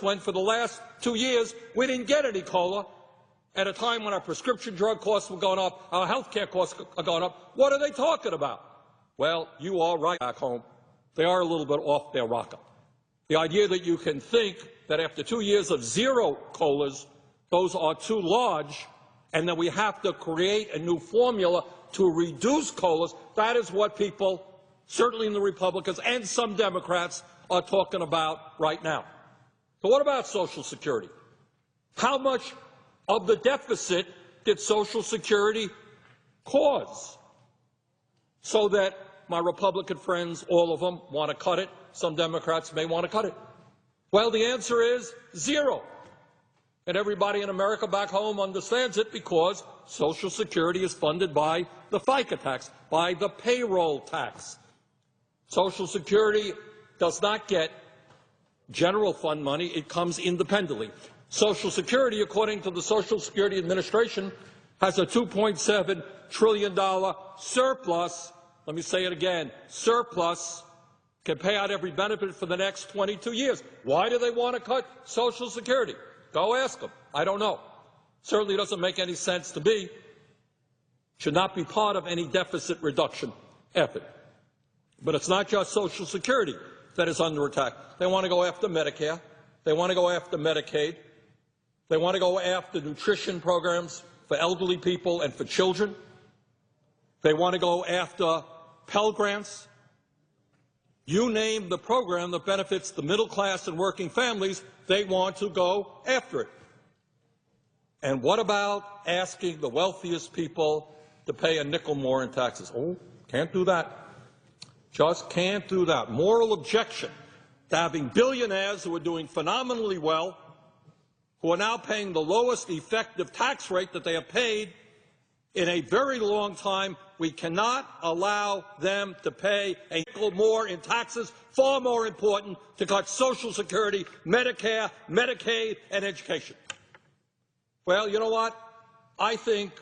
when for the last 2 years we didn't get any COLA at a time when our prescription drug costs were going up, our health care costs are going up. What are they talking about? Well, you are right back home. They are a little bit off their rocker. The idea that you can think that after 2 years of zero COLAs, those are too large, and that we have to create a new formula to reduce COLAs, that is what people, certainly in the Republicans and some Democrats, are talking about right now. So what about Social Security? How much of the deficit did Social Security cause? So that my Republican friends, all of them, want to cut it. Some Democrats may want to cut it. Well, the answer is zero. And everybody in America back home understands it because Social Security is funded by the FICA tax, by the payroll tax. Social Security does not get general fund money. It comes independently. Social Security, according to the Social Security Administration, has a $2.7 trillion surplus. Let me say it again. Surplus can pay out every benefit for the next 22 years. Why do they want to cut Social Security? Go ask them. I don't know. Certainly doesn't make any sense to me. Should not be part of any deficit reduction effort. But it's not just Social Security that is under attack. They want to go after Medicare. They want to go after Medicaid. They want to go after nutrition programs for elderly people and for children. They want to go after Pell Grants. You name the program that benefits the middle class and working families, they want to go after it. And what about asking the wealthiest people to pay a nickel more in taxes? Oh, can't do that. Just can't do that. Moral objection to having billionaires who are doing phenomenally well, who are now paying the lowest effective tax rate that they have paid in a very long time. We cannot allow them to pay a nickel more in taxes. Far more important to cut Social Security, Medicare, Medicaid, and education. Well, you know what? I think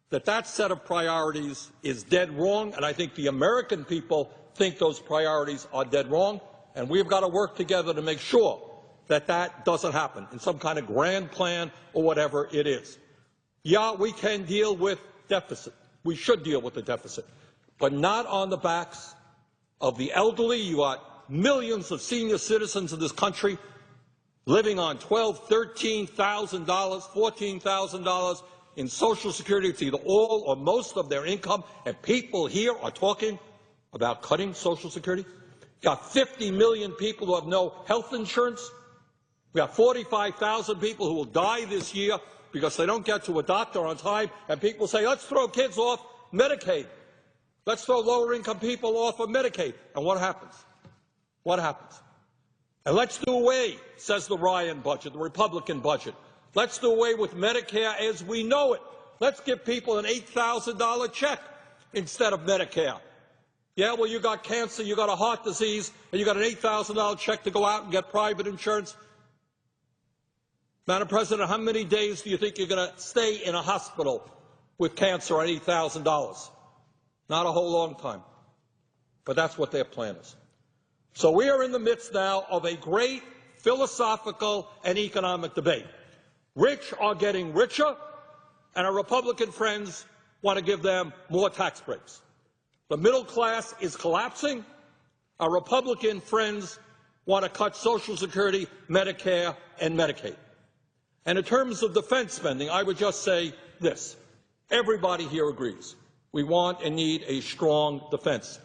that that set of priorities is dead wrong, and I think the American people think those priorities are dead wrong, and we've got to work together to make sure that that doesn't happen in some kind of grand plan or whatever it is. Yeah, we can deal with deficit. We should deal with the deficit, but not on the backs of the elderly. You got millions of senior citizens in this country living on $12,000, $13,000, $14,000 in Social Security. It's either all or most of their income, and people here are talking about cutting Social Security. You got 50 million people who have no health insurance. We have 45,000 people who will die this year because they don't get to a doctor on time, and people say, let's throw kids off Medicaid. Let's throw lower-income people off of Medicaid. And what happens? What happens? And let's do away, says the Ryan budget, the Republican budget. Let's do away with Medicare as we know it. Let's give people an $8,000 check instead of Medicare. Yeah, well, you got cancer, you got a heart disease, and you got an $8,000 check to go out and get private insurance. Madam President, how many days do you think you're going to stay in a hospital with cancer on $8,000? Not a whole long time. But that's what their plan is. So we are in the midst now of a great philosophical and economic debate. Rich are getting richer, and our Republican friends want to give them more tax breaks. The middle class is collapsing. Our Republican friends want to cut Social Security, Medicare, and Medicaid. And in terms of defense spending, I would just say this. Everybody here agrees. We want and need a strong defense.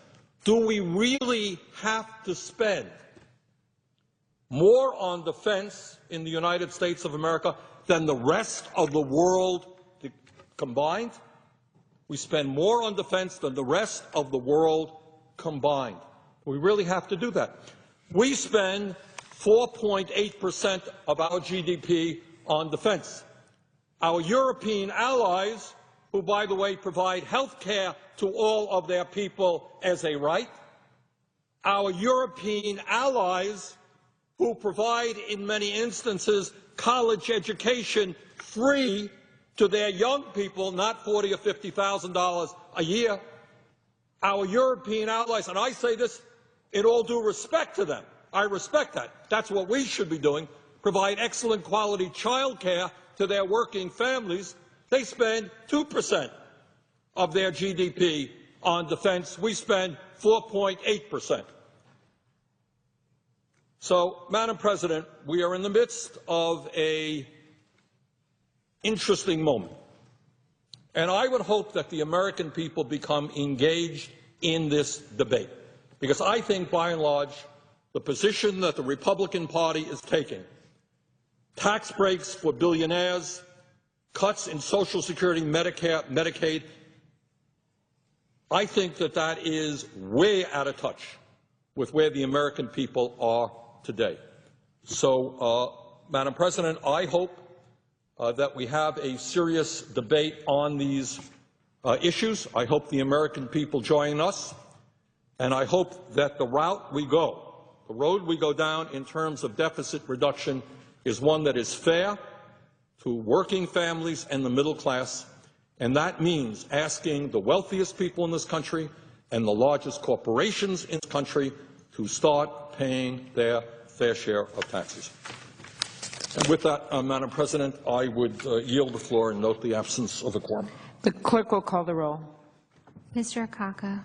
Do we really have to spend more on defense in the United States of America than the rest of the world combined? We spend more on defense than the rest of the world combined. We really have to do that. We spend 4.8% of our GDP on defense. Our European allies, who, by the way, provide health care to all of their people as a right, our European allies, who provide, in many instances, college education free to their young people, not $40,000 or $50,000 a year. Our European allies, and I say this in all due respect to them, I respect that. That's what we should be doing. provide excellent quality child care to their working families, they spend 2% of their GDP on defense. We spend 4.8%. So, Madam President, we are in the midst of an interesting moment. And I would hope that the American people become engaged in this debate, because I think, by and large, the position that the Republican Party is taking, tax breaks for billionaires, cuts in Social Security, Medicare, Medicaid, I think that that is way out of touch with where the American people are today. So, Madam President, I hope that we have a serious debate on these issues. I hope the American people join us, and I hope that the route we go, the road we go down in terms of deficit reduction, is one that is fair to working families and the middle class, and that means asking the wealthiest people in this country and the largest corporations in this country to start paying their fair share of taxes. And with that, Madam President, I would yield the floor and note the absence of a quorum. The clerk will call the roll. Mr. Akaka.